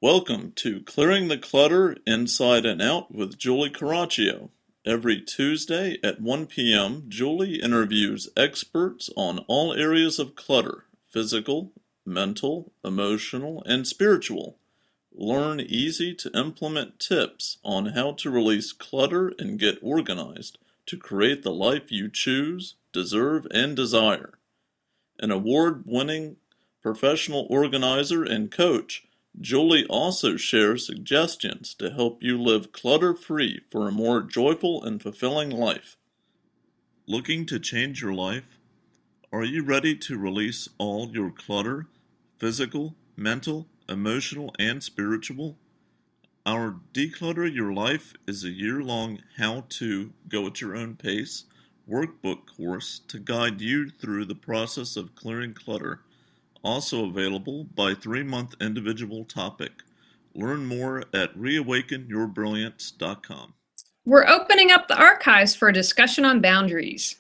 Welcome to Clearing the Clutter Inside and Out with Julie Coraccio. Every Tuesday at 1 p.m., Julie interviews experts on all areas of clutter: physical, mental, emotional, and spiritual. Learn easy to implement tips on how to release clutter and get organized to create the life you choose, deserve, and desire. An award-winning professional organizer and coach, Julie also shares suggestions to help you live clutter-free for a more joyful and fulfilling life. Looking to change your life? Are you ready to release all your clutter, physical, mental, emotional, and spiritual? Our Declutter Your Life is a year-long how-to, go at your own pace workbook course to guide you through the process of clearing clutter. Also available by 3-month individual topic. Learn more at reawakenyourbrilliance.com. We're opening up the archives for a discussion on boundaries.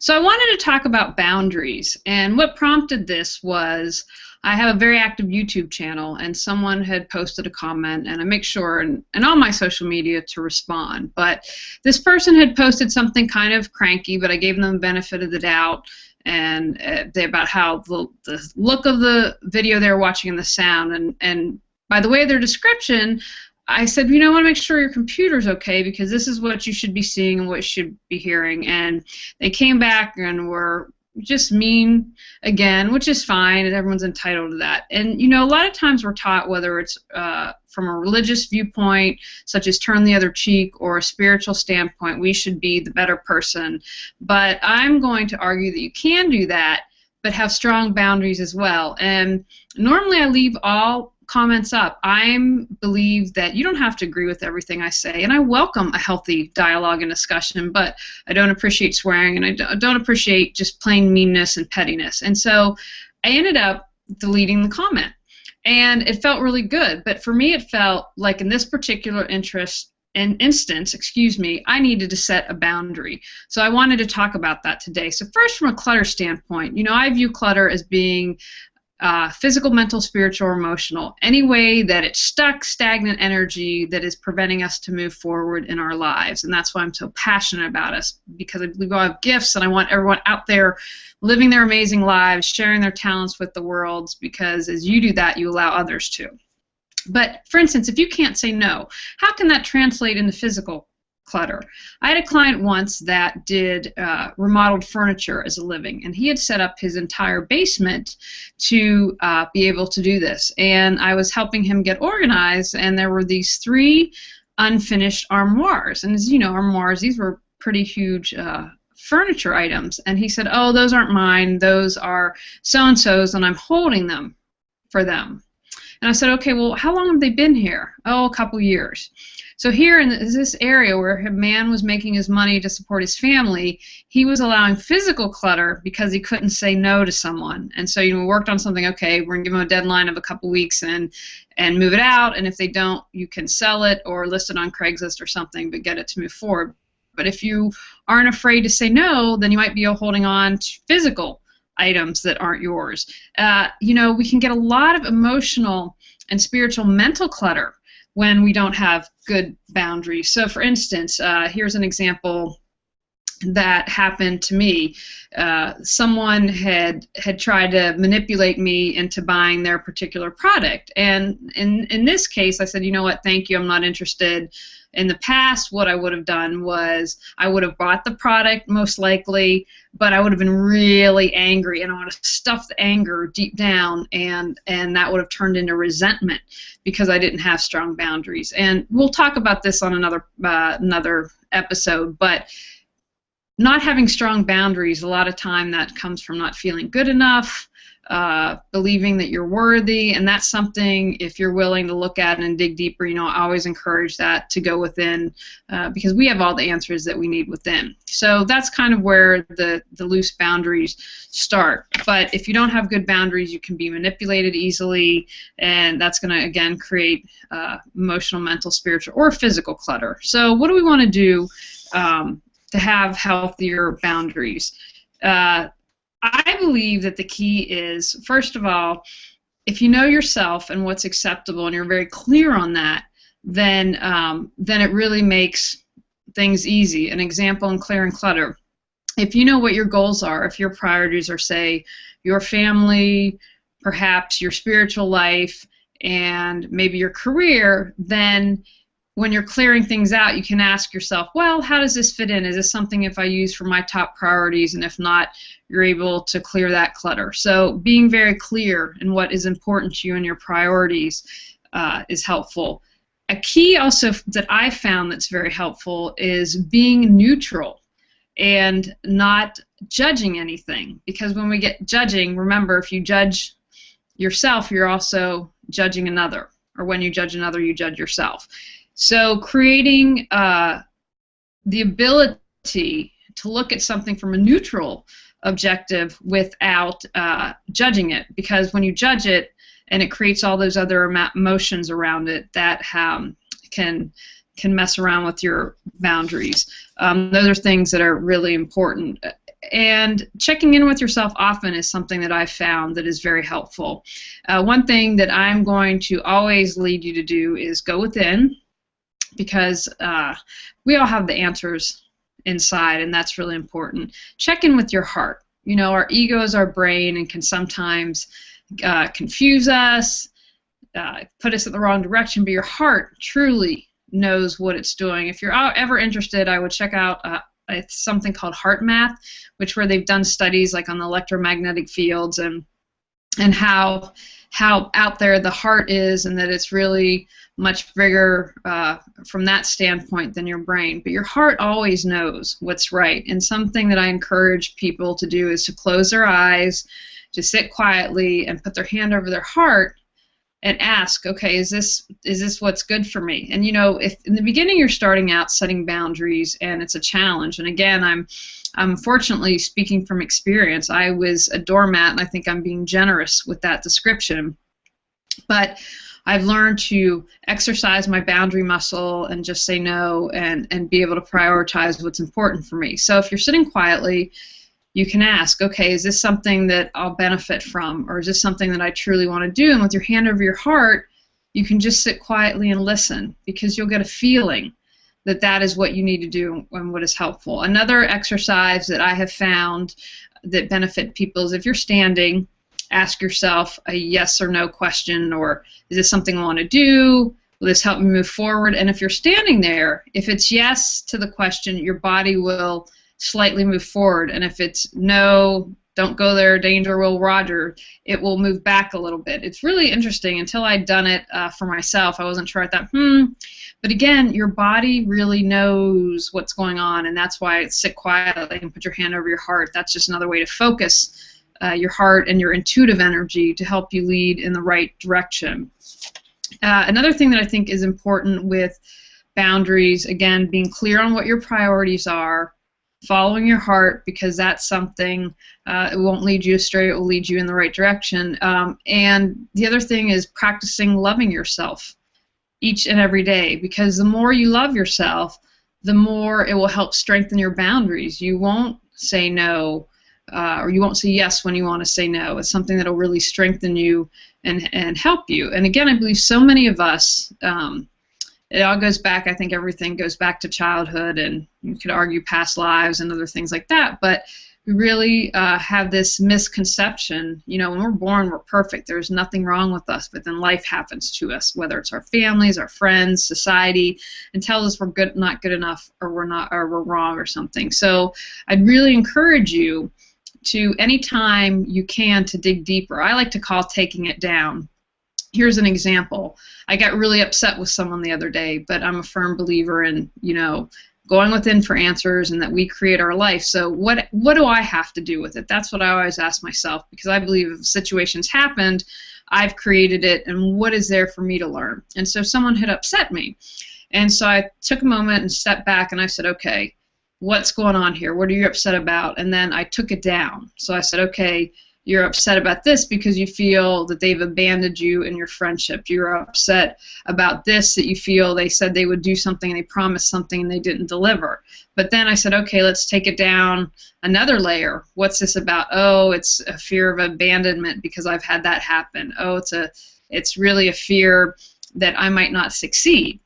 So I wanted to talk about boundaries, and what prompted this was I have a very active YouTube channel, and someone had posted a comment, and I make sure and all my social media to respond. But this person had posted something kind of cranky, but I gave them the benefit of the doubt, and about how the look of the video they were watching and the sound, and by the way of their description, I said, I want to make sure your computer's okay because this is what you should be seeing and what you should be hearing. And they came back and were just mean again, which is fine, and everyone's entitled to that. And, a lot of times we're taught, whether it's from a religious viewpoint, such as turn the other cheek, or a spiritual standpoint, we should be the better person. But I'm going to argue that you can do that, but have strong boundaries as well. And normally I leave all comments up. I believe that you don't have to agree with everything I say, and I welcome a healthy dialogue and discussion, but I don't appreciate swearing, and I don't appreciate just plain meanness and pettiness. And so I ended up deleting the comment, and it felt really good. But for me, it felt like in this particular instance, I needed to set a boundary. So I wanted to talk about that today. So first, from a clutter standpoint, I view clutter as being physical, mental, spiritual, or emotional. Any way that it's stuck, stagnant energy that is preventing us to move forward in our lives. And that's why I'm so passionate about us, because I believe we all have gifts, and I want everyone out there living their amazing lives, sharing their talents with the world, because as you do that, you allow others to. But for instance, if you can't say no, how can that translate into physical clutter? I had a client once that did remodeled furniture as a living, and he had set up his entire basement to be able to do this. And I was helping him get organized, and there were these 3 unfinished armoires. And as you know, armoires, these were pretty huge furniture items. And he said, "Oh, those aren't mine. Those are so-and-so's, and I'm holding them for them." And I said, "Okay, well, how long have they been here?" "Oh, a couple years." So here in this area where a man was making his money to support his family, he was allowing physical clutter because he couldn't say no to someone. And so we worked on something. Okay, we're going to give him a deadline of a couple weeks and move it out. And if they don't, you can sell it or list it on Craigslist or something, but get it to move forward. But if you aren't afraid to say no, then you might be holding on to physical items that aren't yours. We can get a lot of emotional and spiritual mental clutter when we don't have good boundaries. So for instance, here's an example that happened to me. Someone had tried to manipulate me into buying their particular product, and in this case I said, "You know what, thank you, I'm not interested." In the past, what I would have done was I would have bought the product most likely, but I would have been really angry, and I would have stuffed the anger deep down, and that would have turned into resentment because I didn't have strong boundaries. And we'll talk about this on another episode, but not having strong boundaries, a lot of time that comes from not feeling good enough, believing that you're worthy, and that's something, if you're willing to look at and dig deeper, I always encourage that to go within, because we have all the answers that we need within. So that's kind of where the loose boundaries start. But if you don't have good boundaries, you can be manipulated easily, and that's going to, again, create emotional, mental, spiritual, or physical clutter. So what do we want to do to have healthier boundaries? I believe that the key is, first of all, if you know yourself and what's acceptable and you're very clear on that, then it really makes things easy. An example in clearing clutter: if you know what your goals are, if your priorities are, say, your family, perhaps your spiritual life, and maybe your career, then when you're clearing things out, you can ask yourself, well, how does this fit in? Is this something if I use for my top priorities? And if not, you're able to clear that clutter. So being very clear in what is important to you and your priorities is helpful. A key also that I found that's very helpful is being neutral and not judging anything. Because when we get judging, remember, if you judge yourself, you're also judging another. Or when you judge another, you judge yourself. So creating the ability to look at something from a neutral objective without judging it, because when you judge it and it creates all those other emotions around it that can mess around with your boundaries. Those are things that are really important. And checking in with yourself often is something that I've found that is very helpful. One thing that I'm going to always lead you to do is go within, because we all have the answers inside, and that's really important. Check in with your heart. You know, our ego is our brain and can sometimes confuse us, put us in the wrong direction, but your heart truly knows what it's doing. If you're ever interested, I would check out it's something called heart math, where they've done studies like on the electromagnetic fields and how out there the heart is, and that it's really much bigger from that standpoint than your brain. But your heart always knows what's right. And something that I encourage people to do is to close their eyes, to sit quietly and put their hand over their heart and ask, okay, is this what's good for me? And you know, if in the beginning you're starting out setting boundaries and it's a challenge, and again, I'm fortunately speaking from experience. I was a doormat, and I think I'm being generous with that description. But I've learned to exercise my boundary muscle and just say no and be able to prioritize what's important for me. So if you're sitting quietly, you can ask, okay, is this something that I'll benefit from, or is this something that I truly want to do? And with your hand over your heart, you can just sit quietly and listen, because you'll get a feeling that that is what you need to do and what is helpful. Another exercise that I have found that benefit people is if you're standing, ask yourself a yes or no question, or is this something I want to do? Will this help me move forward? And if you're standing there, if it's yes to the question, your body will slightly move forward. And if it's no, don't go there, danger, Will Roger, it will move back a little bit. It's really interesting. Until I'd done it for myself, I wasn't sure. I thought, But again, your body really knows what's going on, and that's why it's sit quietly and put your hand over your heart. That's just another way to focus your heart and your intuitive energy to help you lead in the right direction. Another thing that I think is important with boundaries, again, being clear on what your priorities are, following your heart, because that's something, it won't lead you astray, it will lead you in the right direction. And the other thing is practicing loving yourself each and every day, because the more you love yourself, the more it will help strengthen your boundaries. You won't say no, or you won't say yes when you want to say no. It's something that will really strengthen you and help you. And again, I believe so many of us, it all goes back, I think everything goes back to childhood, and you could argue past lives and other things like that, but we really have this misconception, you know, when we're born, we're perfect. There's nothing wrong with us, but then life happens to us, whether it's our families, our friends, society, and tells us we're good, not good enough, or we're wrong or something. So I'd really encourage you to, anytime you can, to dig deeper. I like to call taking it down. Here's an example. I got really upset with someone the other day, but I'm a firm believer in, you know, going within for answers, and that we create our life. So what do I have to do with it? That's what I always ask myself, because I believe if situations happened, I've created it, and what is there for me to learn? And so someone had upset me, and so I took a moment and stepped back, and I said, okay, what's going on here? What are you upset about? And then I took it down. So I said, okay, You're upset about this because you feel that they've abandoned you in your friendship. You're upset about this, that you feel they said they would do something and they promised something and they didn't deliver. But then I said, okay, let's take it down another layer. What's this about? Oh, it's a fear of abandonment because I've had that happen. Oh, it's really a fear that I might not succeed,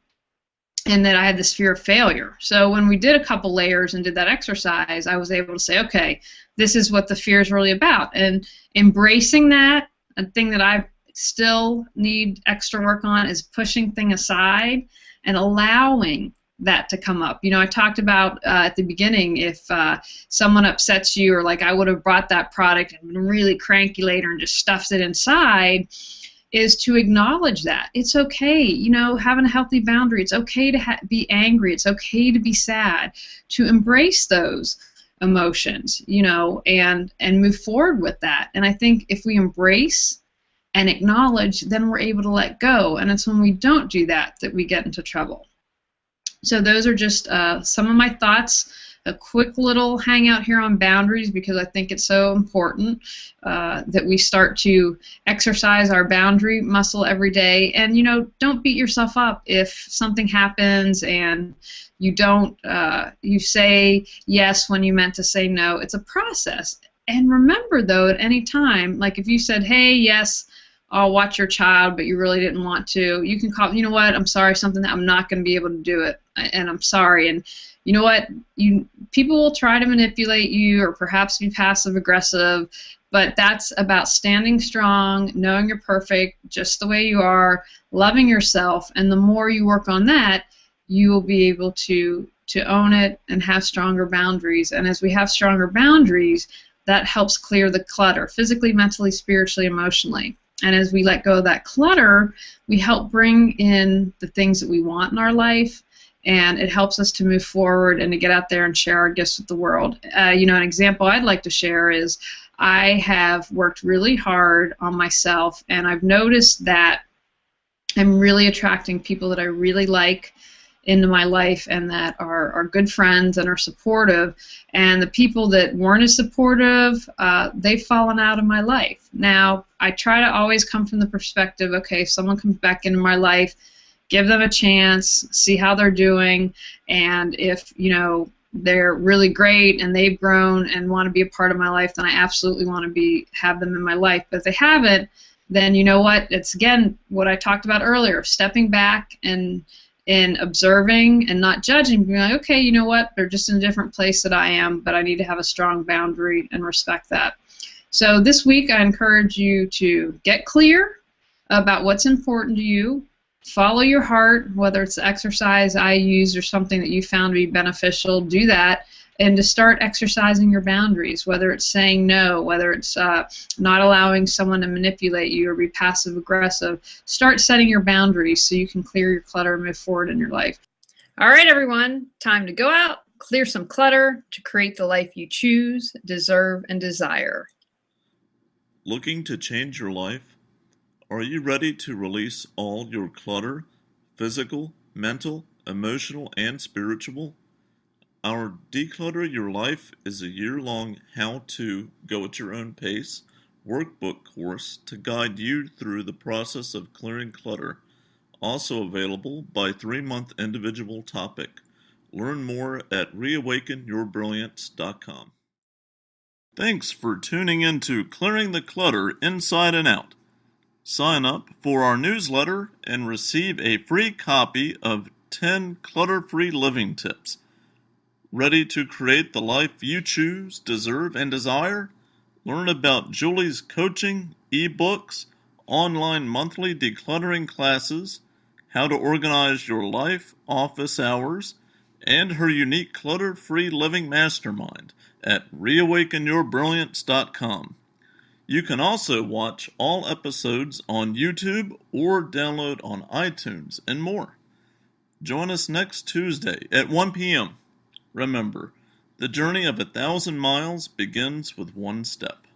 and that I had this fear of failure. So when we did a couple layers and did that exercise, I was able to say, okay, this is what the fear is really about. And embracing that, a thing that I still need extra work on, is pushing things aside and allowing that to come up. You know, I talked about at the beginning, if someone upsets you, or like I would have brought that product and been really cranky later and just stuffed it inside, is to acknowledge that. It's okay, you know, having a healthy boundary. It's okay to be angry. It's okay to be sad, to embrace those emotions, you know, and move forward with that. And I think if we embrace and acknowledge, then we're able to let go. And it's when we don't do that that we get into trouble. So those are just some of my thoughts. A quick little hangout here on boundaries, because I think it's so important that we start to exercise our boundary muscle every day. And, you know, don't beat yourself up if something happens and you don't, you say yes when you meant to say no. It's a process. And remember, though, at any time, like if you said, hey, yes, I'll watch your child, but you really didn't want to, you can call, you know what, I'm sorry, something that I'm not going to be able to do it, and I'm sorry. And you know what, people will try to manipulate you or perhaps be passive aggressive, but that's about standing strong, knowing you're perfect just the way you are, loving yourself, and the more you work on that, you will be able to own it and have stronger boundaries. And as we have stronger boundaries, that helps clear the clutter, physically, mentally, spiritually, emotionally. And as we let go of that clutter, we help bring in the things that we want in our life, and it helps us to move forward and to get out there and share our gifts with the world. You know, an example I'd like to share is I have worked really hard on myself, and I've noticed that I'm really attracting people that I really like into my life and that are good friends and are supportive. And the people that weren't as supportive, they've fallen out of my life. Now, I try to always come from the perspective, okay, if someone comes back into my life, give them a chance, see how they're doing, and if, you know, they're really great and they've grown and want to be a part of my life, then I absolutely want to have them in my life. But if they haven't, then you know what? It's, again, what I talked about earlier, stepping back and observing and not judging, being like, okay, you know what? They're just in a different place that I am, but I need to have a strong boundary and respect that. So this week, I encourage you to get clear about what's important to you. Follow your heart, whether it's the exercise I use or something that you found to be beneficial, do that, and to start exercising your boundaries, whether it's saying no, whether it's not allowing someone to manipulate you or be passive-aggressive. Start setting your boundaries so you can clear your clutter and move forward in your life. All right, everyone, time to go out, clear some clutter to create the life you choose, deserve, and desire. Looking to change your life? Are you ready to release all your clutter, physical, mental, emotional, and spiritual? Our Declutter Your Life is a year-long how-to, go at your own pace workbook course to guide you through the process of clearing clutter, also available by 3-month individual topic. Learn more at reawakenyourbrilliance.com. Thanks for tuning in to Clearing the Clutter Inside and Out. Sign up for our newsletter and receive a free copy of 10 clutter-free living tips. Ready to create the life you choose, deserve, and desire? Learn about Julie's coaching, ebooks, online monthly decluttering classes, how to organize your life, office hours, and her unique clutter-free living mastermind at reawakenyourbrilliance.com. You can also watch all episodes on YouTube or download on iTunes and more. Join us next Tuesday at 1 p.m. Remember, the journey of 1,000 miles begins with one step.